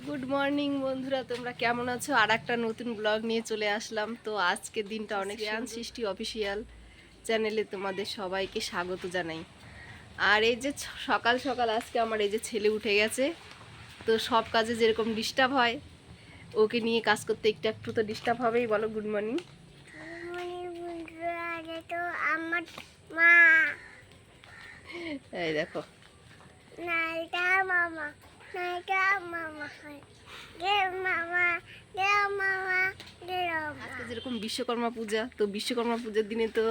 Good morning বন্ধুরা, তোমরা কেমন আছো? আর একটা নতুন ব্লগ নিয়ে চলে আসলাম। তো আজকের দিনটা অনেক সৃষ্টি অফিসিয়াল চ্যানেলে তোমাদের সবাইকে স্বাগত জানাই। আর এই যে সকাল সকাল আজকে আমার এই যে ছেলে উঠে গেছে, তো সব কাজে যেরকম ডিস্টার্ব হয় ওকে নিয়ে কাজ করতে একটু একটু তো ডিস্টার্ব হবেই। বলো গুড মর্নিং। এই দেখো আজকে যেরকম বিশ্বকর্মা পূজা, তো বিশ্বকর্মা পূজার দিনে তো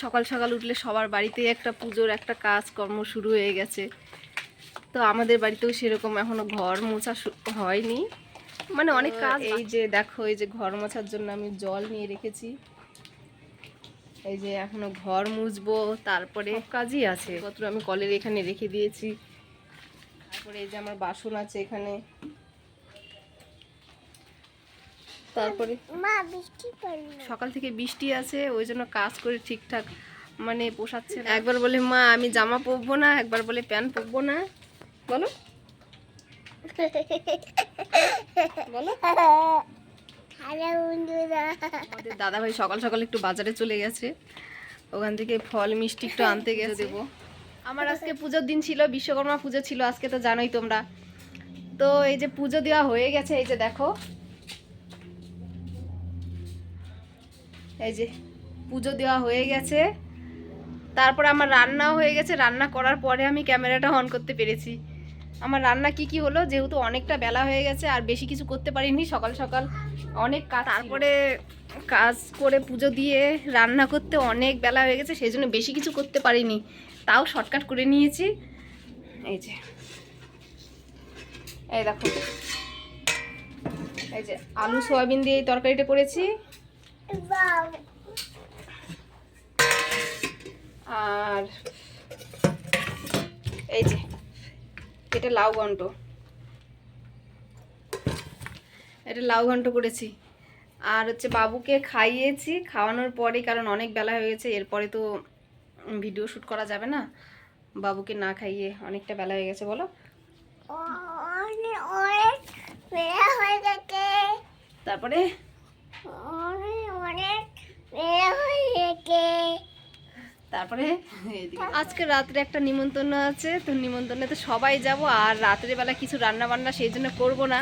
সকাল সকাল উঠলে সবার বাড়িতেই একটা পুজোর একটা কাজকর্ম শুরু হয়ে গেছে। তো আমাদের বাড়িতেও সেরকম এখনো ঘর মোছা হয়নি, মানে অনেক কাজ। এই যে দেখো, এই যে ঘর মোছার জন্য আমি জল নিয়ে রেখেছি। এই যে এখনো ঘর মুছবো, তারপরে কাজই আছে পত্র আমি কলের এখানে রেখে দিয়েছি। তারপরে এই যে আমার বাসন আছে এখানে। তারপরে সকাল থেকে বৃষ্টি আছে, ওই জন্য কাজ করে ঠিকঠাক মানে পোষাচ্ছে না। একবার বলে মা আমি জামা পরবো না, একবার বলে প্যান্ট পরবো না। বলো বলো। আমাদের দাদা ভাই সকাল সকাল একটু বাজারে চলে গেছে, ওখান থেকে ফল মিষ্টি একটু আনতে গেছে দেবো। আমার আজকে পুজোর দিন ছিল, বিশ্বকর্মা পুজো ছিল আজকে, তো জানোই তোমরা। তো এই যে পুজো দেওয়া হয়ে গেছে, এই যে দেখো, এই যে পুজো দেওয়া হয়ে গেছে। তারপরে আমার রান্নাও হয়ে গেছে, রান্না করার পরে আমি ক্যামেরাটা অন করতে পেরেছি। আমার রান্না কি হলো, যেহেতু অনেকটা বেলা হয়ে গেছে আর বেশি কিছু করতে পারিনি, সকাল সকাল অনেক কাজ, তারপরে কাজ করে পুজো দিয়ে রান্না করতে অনেক বেলা হয়ে গেছে, সেই জন্য বেশি কিছু করতে পারিনি, তাও শর্টকাট করে নিয়েছি। এই যে এই দেখো, এই যে আলু সয়াবিন দিয়ে এই তরকারিটা করেছি। আর এই যে এটা লাউ ঘন্ট, এটা লাউ ঘন্ট করেছি। আর হচ্ছে বাবুকে খাইয়েছি, খাওয়ানোর পরে, কারণ অনেক বেলা হয়ে গেছে, এরপরে তো ভিডিও শ্যুট করা যাবে না বাবুকে না খাইয়ে, অনেকটা বেলা হয়ে গেছে। বলো তারপরে তারপরে আজকে রাত্রে একটা নিমন্ত্রণ আছে, তো নিমন্ত্রণে তো সবাই যাব, আর রাত্রে বেলা কিছু রান্না বান্না সেই জন্য করবো না,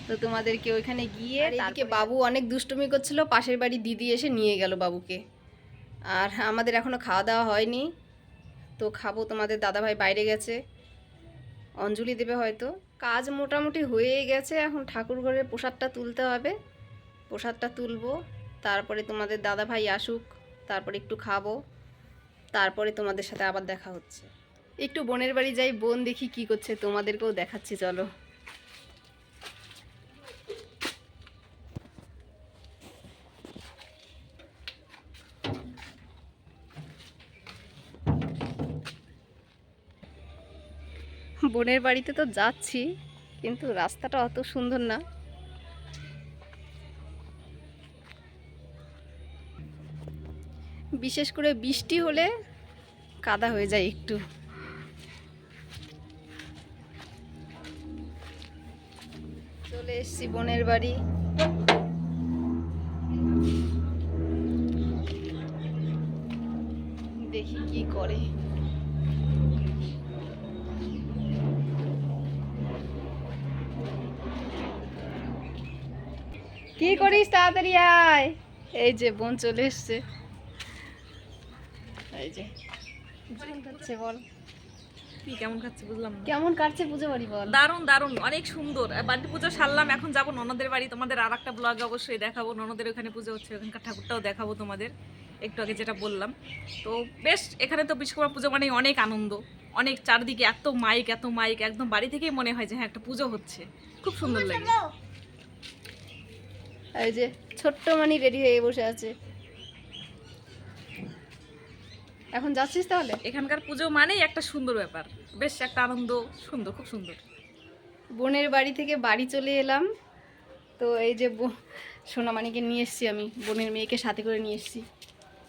তো তোমাদেরকে ওইখানে গিয়ে। এদিকে বাবু অনেক দুষ্টুমি করছিল, পাশের বাড়ি দিদি এসে নিয়ে গেল বাবুকে। আর আমাদের এখনো খাওয়া দাওয়া হয়নি, তো খাবো। তোমাদের দাদাভাই বাইরে গেছে, অঞ্জলি দেবে হয়তো। কাজ মোটামুটি হয়ে গেছে, এখন ঠাকুর ঘরের প্রসাদটা তুলতে হবে, প্রসাদটা তুলবো, তারপরে তোমাদের দাদাভাই আসুক, তারপরে একটু খাবো, তারপরে তোমাদের সাথে আবার দেখা হচ্ছে। একটু বোনের বাড়ি যাই, বোন দেখি কি করছে, তোমাদেরকেও দেখাচ্ছি, চলো। বোনের বাড়িতে তো যাচ্ছি, কিন্তু রাস্তাটা অত সুন্দর না। বিশেষ করে বৃষ্টি হলে কাদা হয়ে যায় একটু। চলে এসছি বোনের বাড়ি। দেখি কি করে। কি করিস, তাড়াতাড়ি আয়। এই যে বোন চলে এসছে, এই যে খাচ্ছে। বল কি কেমন খাচ্ছে বুঝলাম না। কেমন কাটছে পুজো বাড়ি? বল। দারুণ দারুণ, অনেক সুন্দর। বাড়িতে পুজো সারলাম, এখন যাবো ননদের বাড়ি। তোমাদের আর একটা ব্লগে অবশ্যই দেখাবো, ননদের ওখানে পুজো হচ্ছে, ওখানকার ঠাকুরটাও দেখাবো তোমাদের, একটু আগে যেটা বললাম। তো বেশ, এখানে তো বিশ্বকর্মা পুজো মানে অনেক আনন্দ, অনেক চারদিকে এত মাইক এত মাইক, একদম বাড়ি থেকেই মনে হয় যে হ্যাঁ একটা পুজো হচ্ছে, খুব সুন্দর লাগে। এই যে ছোট্ট মানি রেডি হয়ে বসে আছে। এখন যাচ্ছিস তাহলে? এখানকার পুজো মানেই একটা সুন্দর ব্যাপার, বেশ একটা আনন্দ, সুন্দর, খুব সুন্দর। বোনের বাড়ি থেকে বাড়ি চলে এলাম, তো এই যে সোনামানিকে নিয়ে এসছি আমি, বোনের মেয়েকে সাথে করে নিয়ে এসছি।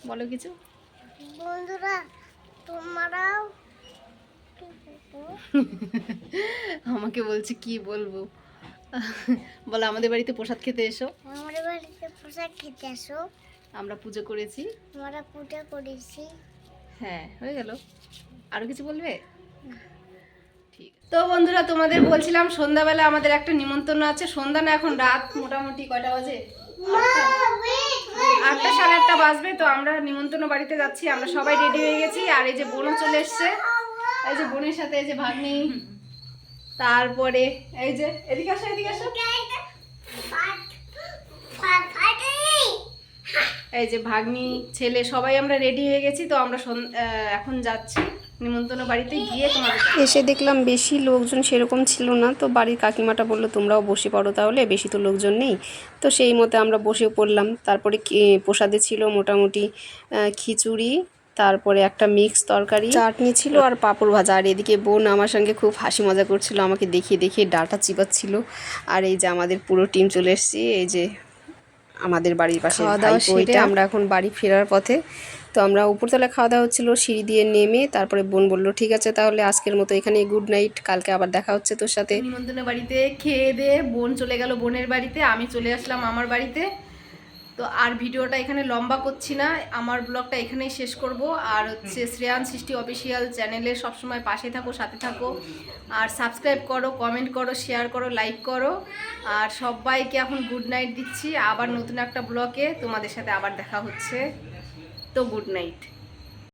বলো কিছু। বন্ধুরা তোমরাও আমাকে বলছে কি বলবো। বলো আমাদের বাড়িতে প্রসাদ খেতে এসো। আমাদের বাড়িতে পোশাক খেতে আসো। আমরা পুজো করেছি। আমরা পূজা করেছি। হ্যাঁ, হয়ে গেল। আরো কিছু বলবে? ঠিক আছে। তো বন্ধুরা, তোমাদের বলছিলাম সন্ধ্যাবেলা আমাদের একটা নিমন্ত্রণ আছে। সন্ধ্যা না, এখন রাত মোটামুটি কয়টা বাজে? 8টা 8:30 বাজবে। তো আমরা নিমন্ত্রণ বাড়িতে যাচ্ছি। আমরা সবাই রেডি হয়ে গেছি। আর এই যে বোনও চলে এসছে, এই যে বোনের সাথে এই যে ভাগ্নি, তারপরে এই যে এদিকে আসো, এদিকে আসো, এই যে ভাগ্নি, ছেলে, সবাই আমরা রেডি হয়ে গেছি। তো আমরা এখন যাচ্ছি নিমন্ত্রণ বাড়িতে গিয়ে তোমাদের এসে দেখলাম বেশি লোকজন সেরকম ছিল না, তো বাড়ির কাকিমাটা বললো তোমরাও বসে পড়ো, তাহলে বেশি তো লোকজন নেই। তো সেই মতে আমরা বসে পড়লাম। তারপরে প্রসাদে ছিল মোটামুটি খিচুড়ি, তারপরে একটা মিক্স তরকারি, চাটনি ছিল আর পাঁপড় ভাজা। আর এদিকে বোন আমার সঙ্গে খুব হাসি মজা করছিল, আমাকে দেখিয়ে দেখিয়ে ডাটা চিবাচ্ছিল। আর এই যে আমাদের পুরো টিম চলে এসেছি, এই যে আমাদের বাড়ির পাশে ভাইপো। আমরা এখন বাড়ি ফেরার পথে। তো আমরা উপরতলায় খাওয়া দাওয়া হচ্ছিলো, সিঁড়ি দিয়ে নেমে তারপরে বোন বললো ঠিক আছে তাহলে আজকের মতো এখানে গুড নাইট, কালকে আবার দেখা হচ্ছে তোর সাথে। নিমন্ত্রণ বাড়িতে খেয়ে দিয়ে বোন চলে গেল বোনের বাড়িতে, আমি চলে আসলাম আমার বাড়িতে। তো আর ভিডিওটা এখানে লম্বা করছি না, আমার ব্লগটা এখানেই শেষ করব। আর হচ্ছে শ্রেয়ান সৃষ্টি অফিসিয়াল চ্যানেলে সবসময় পাশে থাকো, সাথে থাকো, আর সাবস্ক্রাইব করো, কমেন্ট করো, শেয়ার করো, লাইক করো। আর সবাইকে এখন গুড নাইট দিচ্ছি। আবার নতুন একটা ব্লগে তোমাদের সাথে আবার দেখা হচ্ছে। তো গুড নাইট।